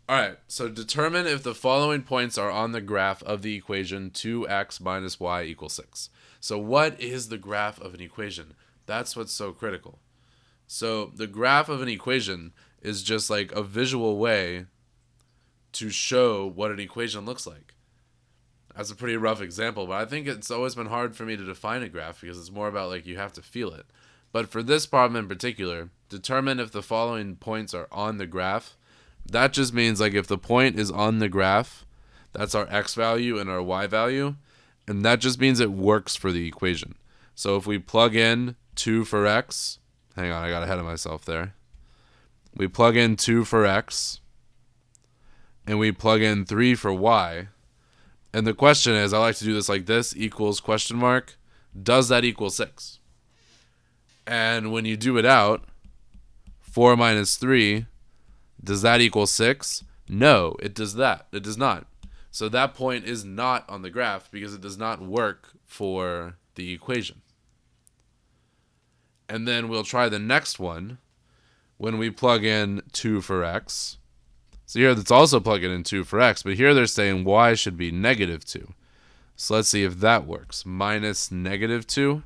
All right, so determine if the following points are on the graph of the equation 2x minus y equals 6. So what is the graph of an equation? That's what's so critical. So the graph of an equation is just like a visual way to show what an equation looks like. That's a pretty rough example, but I think it's always been hard for me to define a graph because it's more about like you have to feel it. But for this problem in particular, determine if the following points are on the graph. That just means like if the point is on the graph, that's our x value and our y value, and that just means it works for the equation. So if we plug in 2 for x, hang on, I got ahead of myself there. We plug in 2 for x, and we plug in 3 for y. And the question is, I like to do this like this, equals question mark, does that equal 6? And when you do it out, 4 minus 3, does that equal 6? No, it does that. It does not. So that point is not on the graph because it does not work for the equation. And then we'll try the next one when we plug in 2 for x. So here that's also plugging in 2 for x, but here they're saying y should be negative 2. So let's see if that works. Minus negative 2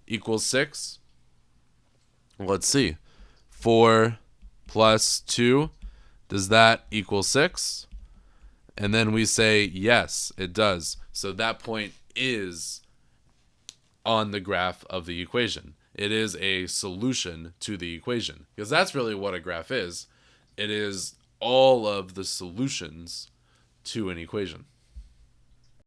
equals 6. Let's see. 4 plus 2, does that equal 6? And then we say, yes, it does. So that point is on the graph of the equation. It is a solution to the equation. Because that's really what a graph is. It is all of the solutions to an equation.